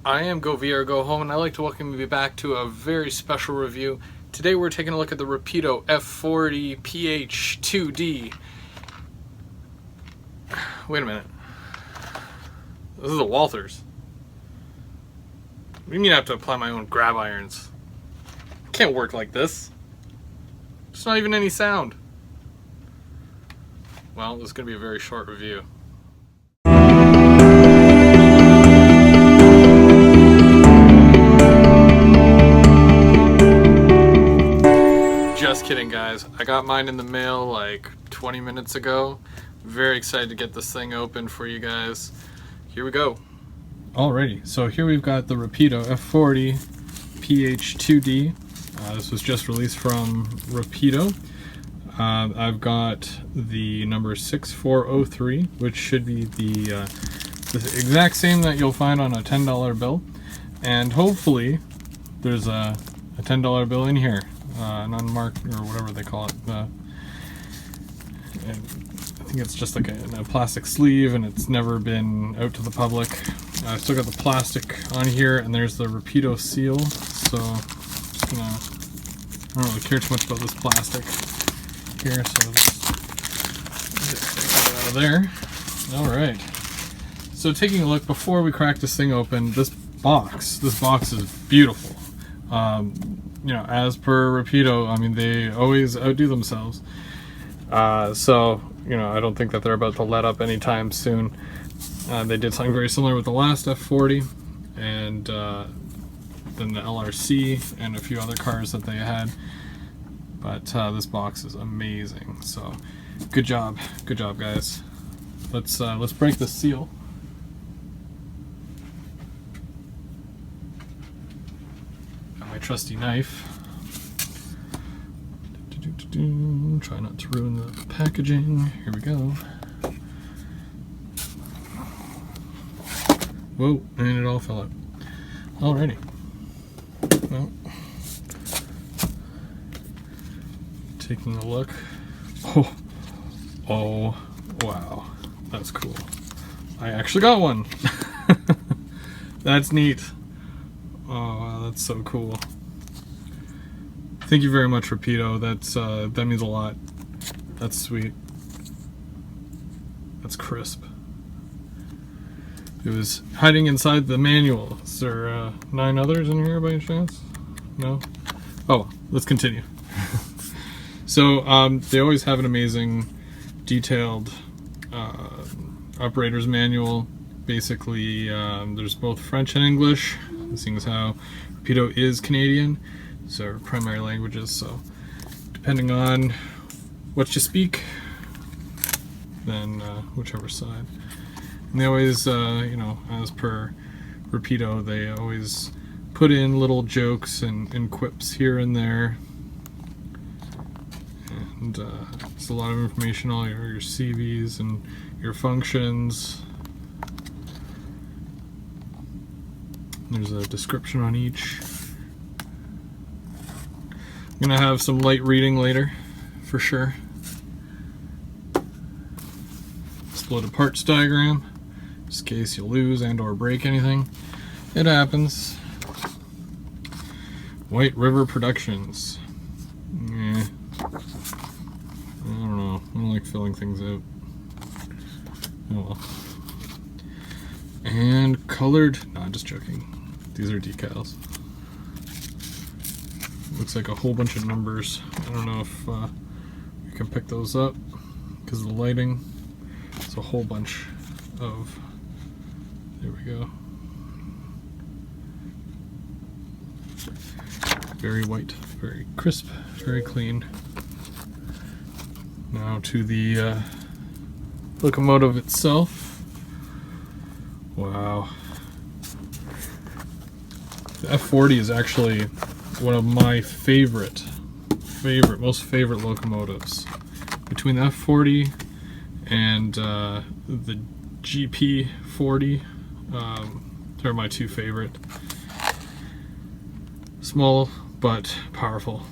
I am Go VR Go Home, and I'd like to welcome you back to a very special review. Today we're taking a look at the Rapido F40-2D. Wait a minute. This is a Walthers. What do you mean I have to apply my own grab irons? It can't work like this. There's not even any sound. Well, this is going to be a very short review. Just kidding, guys. I got mine in the mail like 20 minutes ago. Very excited to get this thing open for you guys. Here we go. Alrighty, so here we've got the Rapido F40 PH2D. This was just released from Rapido. I've got the number 6403, which should be the exact same that you'll find on a $10 bill. And hopefully there's a $10 bill in here. An unmarked, or whatever they call it. I think it's just like a plastic sleeve, and it's never been out to the public. I still got the plastic on here, and there's the Rapido seal. So I'm just gonna, I don't really care too much about this plastic here, so just get it out of there. All right. So taking a look before we crack this thing open, this box is beautiful. You know, as per Rapido, I mean, they always outdo themselves. So, you know, I don't think that they're about to let up anytime soon. They did something very similar with the last F40, and then the LRC, and a few other cars that they had. But this box is amazing. So, good job, guys. Let's break the seal. My trusty knife. Try not to ruin the packaging. Here we go. Whoa, and it all fell out. Alrighty. Well, taking a look. Oh, wow. That's cool. I actually got one. That's neat. Oh, wow, that's so cool. Thank you very much, Rapido. That means a lot. That's sweet. That's crisp. It was hiding inside the manual. Is there 9 others in here by any chance? No? Oh, let's continue. So, they always have an amazing, detailed operator's manual. Basically, there's both French and English, seeing as how Rapido is Canadian. These are primary languages, so depending on what you speak, then whichever side. And they always, you know, as per Rapido, they always put in little jokes and quips here and there. And it's a lot of information, all your CVs and your functions. There's a description on each. I'm gonna have some light reading later, for sure. Exploded parts diagram, just in case you lose and or break anything. It happens. White River Productions. Yeah. I don't know. I don't like filling things out. Oh well. And colored. No, I'm just joking. These are decals. Looks like a whole bunch of numbers. I don't know if you can pick those up because of the lighting. It's a whole bunch of. There we go. Very white, very crisp, very clean. Now to the locomotive itself. Wow. The F40 is actually one of my most favorite locomotives. Between the F40 and the GP40, they're my two favorite. Small but powerful.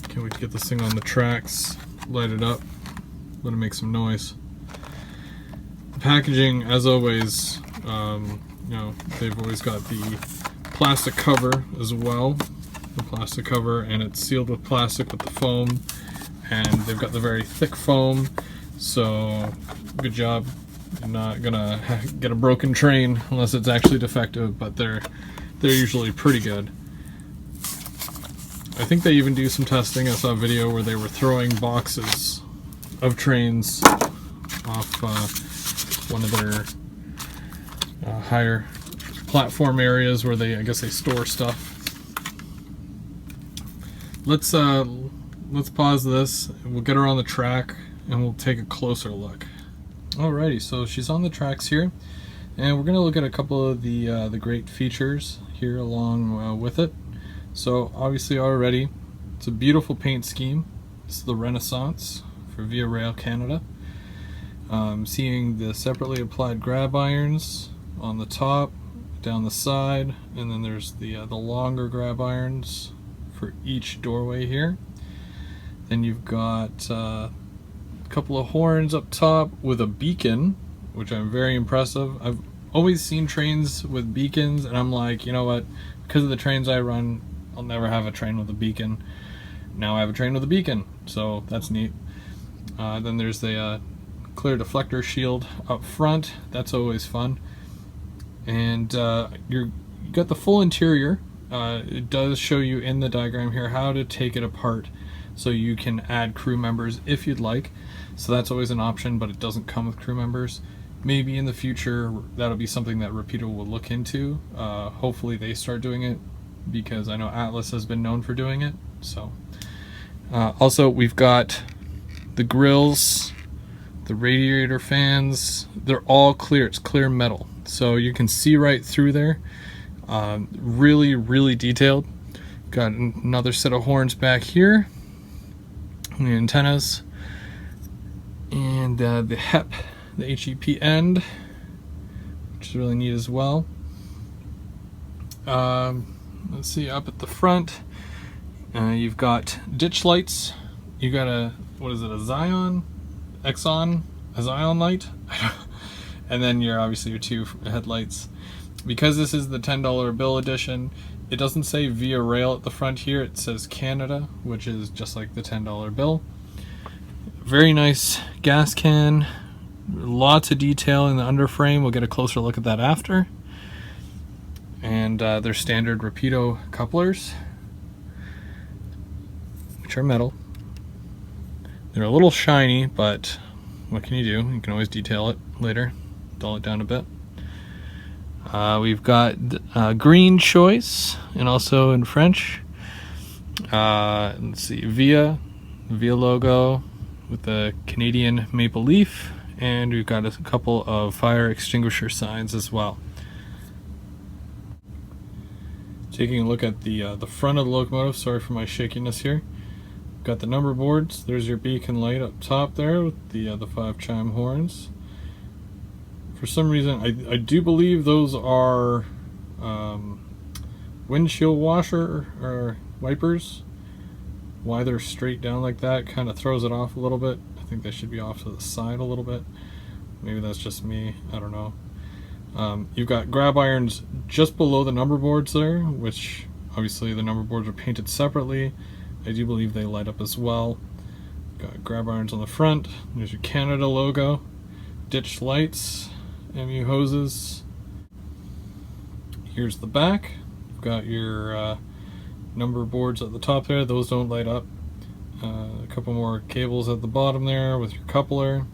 Can't wait to get this thing on the tracks, light it up, let it make some noise. packaging, as always, you know, they've always got the plastic cover as well, the plastic cover, and it's sealed with plastic with the foam, and they've got the very thick foam, so good job. You're not gonna get a broken train unless it's actually defective, but they're usually pretty good. I think they even do some testing. I saw a video where they were throwing boxes of trains off one of their higher platform areas where I guess they store stuff. Let's pause this. We'll get her on the track and we'll take a closer look. Alrighty, so she's on the tracks here, and we're going to look at a couple of the great features here along with it. So obviously already, it's a beautiful paint scheme. This is the Renaissance for Via Rail Canada. Seeing the separately applied grab irons on the top, down the side, and then there's the longer grab irons for each doorway here. Then you've got a couple of horns up top with a beacon, which I'm very impressive. I've always seen trains with beacons, and I'm like, you know what, because of the trains I run, I'll never have a train with a beacon. Now I have a train with a beacon, so that's neat. Then there's the clear deflector shield up front. That's always fun. And you got the full interior. It does show you in the diagram here how to take it apart so you can add crew members if you'd like. So that's always an option, but it doesn't come with crew members. Maybe in the future that'll be something that Rapido will look into. Hopefully they start doing it, because I know Atlas has been known for doing it. So also we've got the grills, the radiator fans, they're all clear. It's clear metal, so you can see right through there. Really detailed. Got another set of horns back here, the antennas, and the HEP, the HEP end, which is really neat as well. Let's see, up at the front, you've got ditch lights. You got a, what is it, a Xeon light? And then obviously your two headlights. Because this is the $10 bill edition, it doesn't say Via Rail at the front here, it says Canada, which is just like the $10 bill. Very nice gas can, lots of detail in the underframe. We'll get a closer look at that after. And their standard Rapido couplers, which are metal. They're a little shiny, but what can you do? You can always detail it later, dull it down a bit. We've got green choice, and also in French. Let's see, Via logo with the Canadian maple leaf, and we've got a couple of fire extinguisher signs as well. Taking a look at the front of the locomotive. Sorry for my shakiness here. Got the number boards. There's your beacon light up top there with the 5 chime horns. For some reason, I do believe those are windshield washer or wipers. Why they're straight down like that kind of throws it off a little bit. I think they should be off to the side a little bit. Maybe that's just me, I don't know. You've got grab irons just below the number boards there, which obviously the number boards are painted separately. I do believe they light up as well. Got grab irons on the front. There's your Canada logo. Ditch lights. MU hoses. Here's the back. You've got your number boards at the top there. Those don't light up. A couple more cables at the bottom there with your coupler,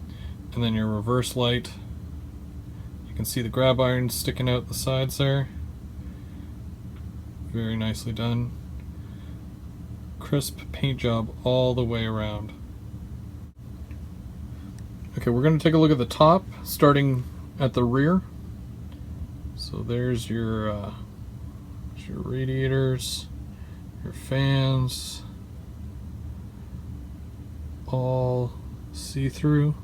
and then your reverse light. You can see the grab irons sticking out the sides there. Very nicely done. Crisp paint job all the way around. Okay, we're going to take a look at the top, starting at the rear. So there's your radiators, your fans, all see-through.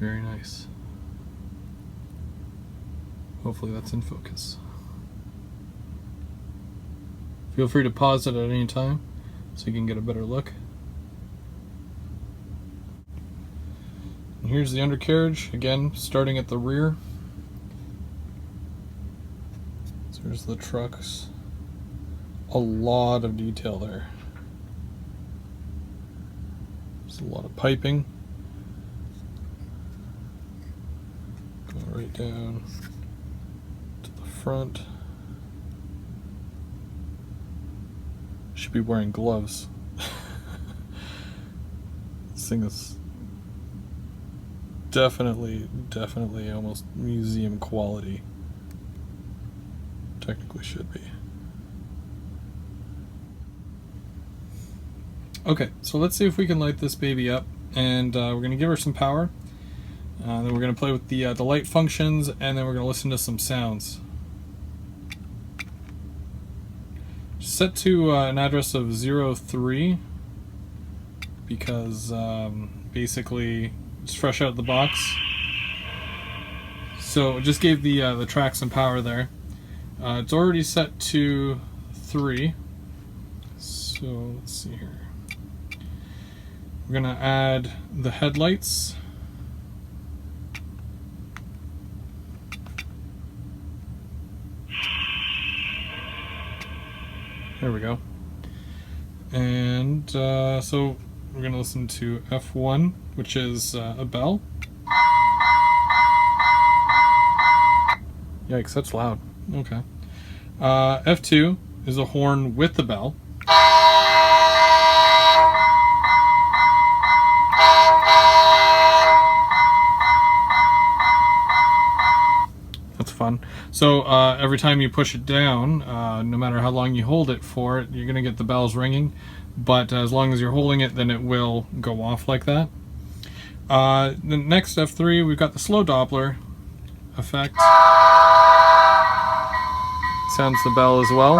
Very nice. Hopefully that's in focus. Feel free to pause it at any time. so you can get a better look. And here's the undercarriage, again starting at the rear. So there's the trucks. A lot of detail there. There's a lot of piping. Going right down to the front. Should be wearing gloves. This thing is definitely almost museum quality. Technically should be. Okay, so let's see if we can light this baby up, and we're going to give her some power. Then we're going to play with the light functions, and then we're going to listen to some sounds. Set to an address of 03 because basically it's fresh out of the box. So it just gave the track some power there. It's already set to 3. So let's see here. We're gonna add the headlights. There we go. And so we're gonna listen to F1, which is a bell. Yikes, that's loud. Okay. F2 is a horn with the bell. That's fun. So every time you push it down, no matter how long you hold it for, you're going to get the bells ringing. But as long as you're holding it, then it will go off like that. The next F3, we've got the slow Doppler effect. Sounds the bell as well.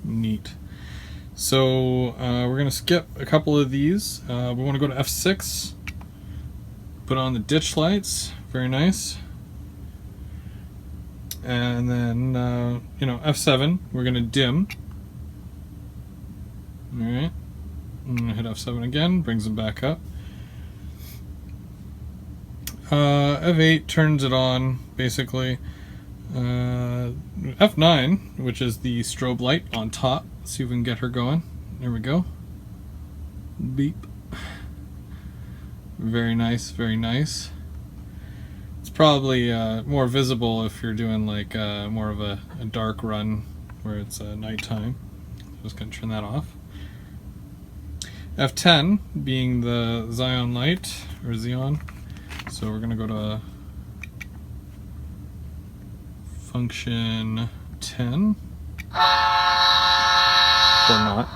Neat. So we're going to skip a couple of these. We want to go to F6. Put on the ditch lights. Very nice. And then, F7, we're going to dim. Alright. I'm going to hit F7 again, brings them back up. F8 turns it on, basically. F9, which is the strobe light on top. Let's see if we can get her going. There we go. Beep. Very nice, very nice. It's probably more visible if you're doing like more of a dark run where it's nighttime. Just gonna turn that off. F10 being the Xeon light, or Xeon. So we're gonna go to function 10. Or not.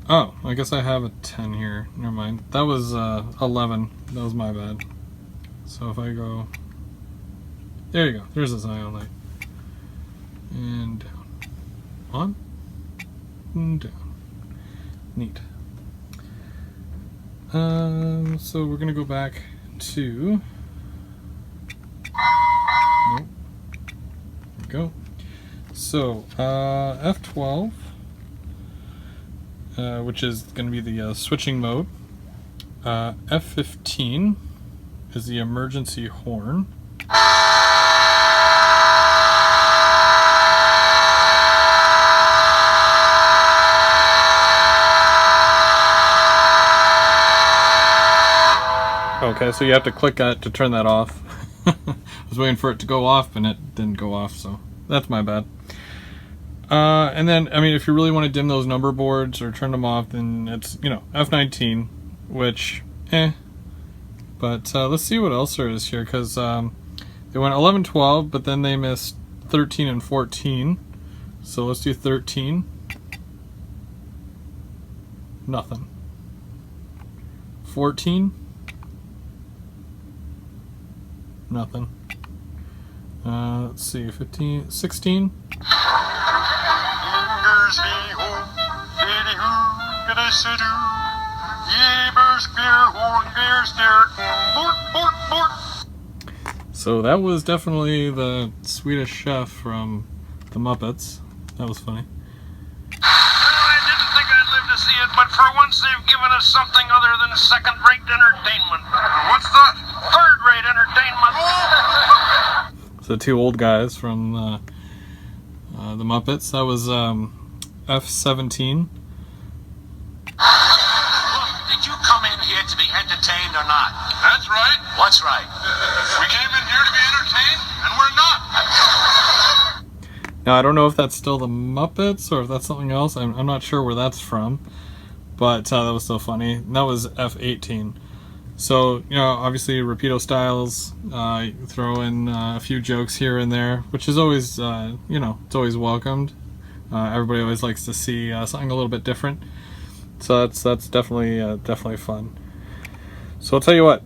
Oh, I guess I have a 10 here. Never mind. That was 11. That was my bad. So if I go... There you go. There's a Xeon light. And down. On. And down. Neat. So we're going to go back to... Nope. There we go. So, F12... which is going to be the switching mode. F15 is the emergency horn. Okay, so you have to click that to turn that off. I was waiting for it to go off and it didn't go off, so that's my bad. And then, I mean, if you really want to dim those number boards or turn them off, then it's, F19, which, But let's see what else there is here, because they went 11, 12, but then they missed 13 and 14. So let's do 13. Nothing. 14. Nothing. Let's see, 15, 16. So that was definitely the Swedish Chef from the Muppets. That was funny. I didn't think I'd live to see it, but for once they've given us something other than second-rate entertainment. What's that? Third-rate entertainment. So two old guys from the Muppets. That was F40. Did you come in here to be entertained or not? That's right. What's right? We came in here to be entertained, and we're not. Now I don't know if that's still the Muppets or if that's something else. I'm not sure where that's from, but that was so funny. And that was F18. So, you know, obviously Rapido styles, throw in a few jokes here and there, which is always, you know, it's always welcomed. Everybody always likes to see something a little bit different. So that's definitely fun. So I'll tell you what,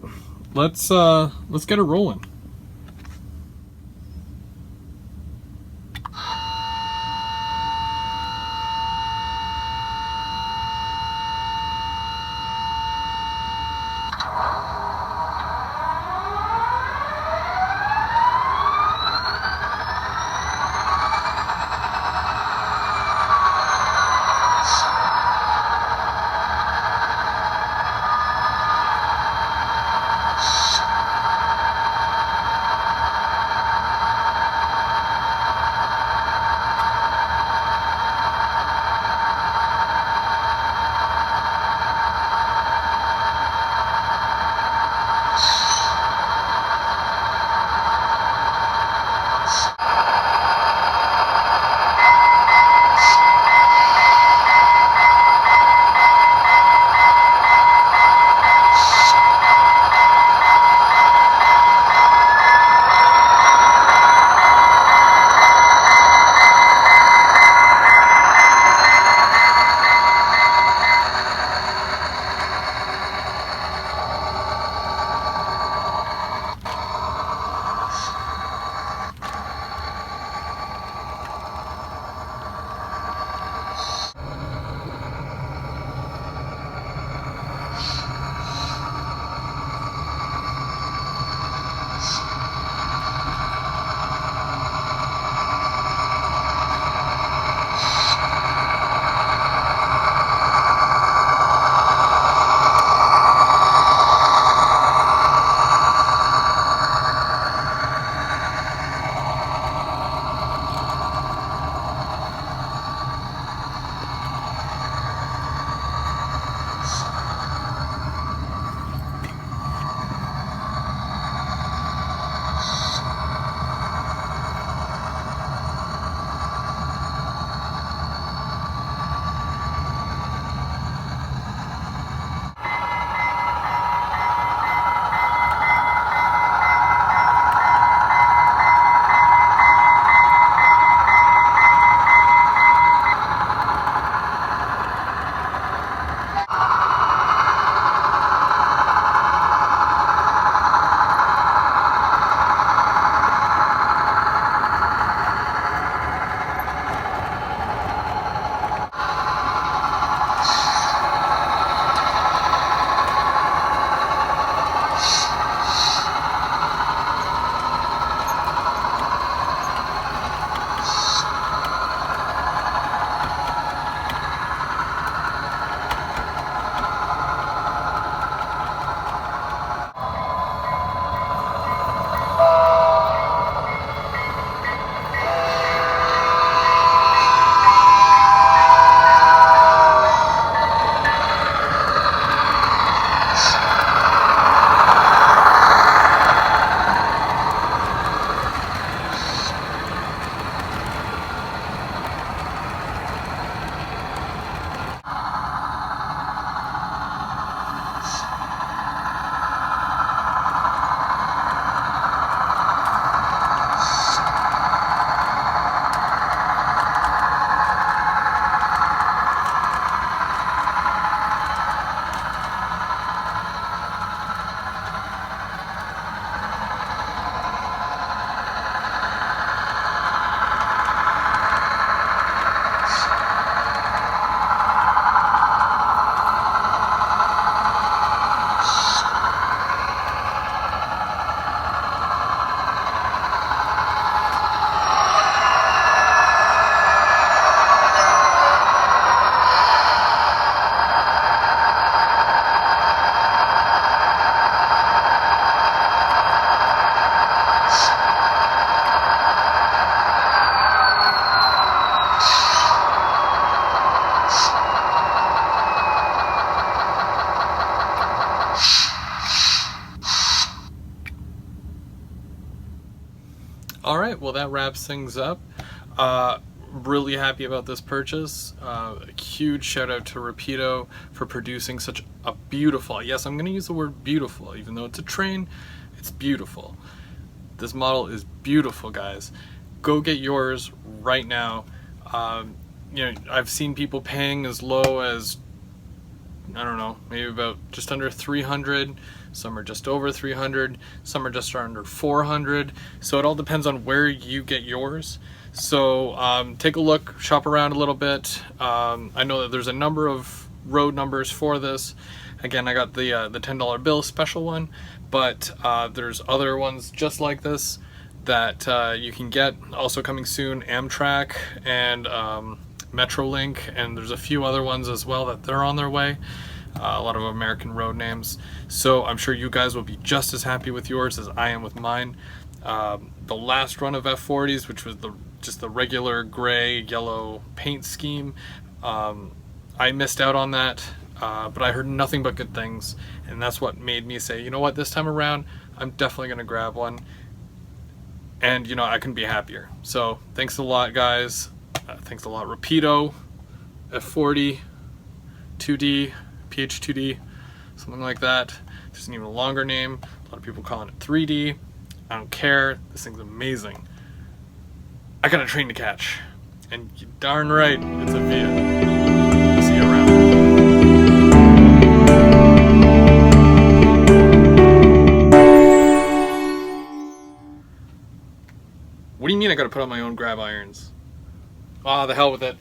let's get it rolling. All right, well that wraps things up. Really happy about this purchase. A huge shout out to Rapido for producing such a beautiful, yes, I'm going to use the word beautiful, even though it's a train, it's beautiful. This model is beautiful, guys. Go get yours right now. You know, I've seen people paying as low as, I don't know, maybe about just under 300. Some are just over 300. Some are just under 400. So it all depends on where you get yours. So take a look, shop around a little bit. I know that there's a number of road numbers for this. Again, I got the $10 bill special one, but there's other ones just like this that you can get. Also coming soon, Amtrak and Metrolink, and there's a few other ones as well that they're on their way. A lot of American road names. So I'm sure you guys will be just as happy with yours as I am with mine. The last run of F40s, which was just the regular gray yellow paint scheme, I missed out on that, but I heard nothing but good things, and that's what made me say, you know what, this time around I'm definitely gonna grab one, and you know, I couldn't be happier. So thanks a lot, guys. Thanks a lot, Rapido, F40-2D, PH2D, something like that. There's an even longer name. A lot of people calling it 3D. I don't care. This thing's amazing. I got a train to catch, and you darn right, it's a Via. See you around. What do you mean I gotta put on my own grab irons? Ah, the hell with it.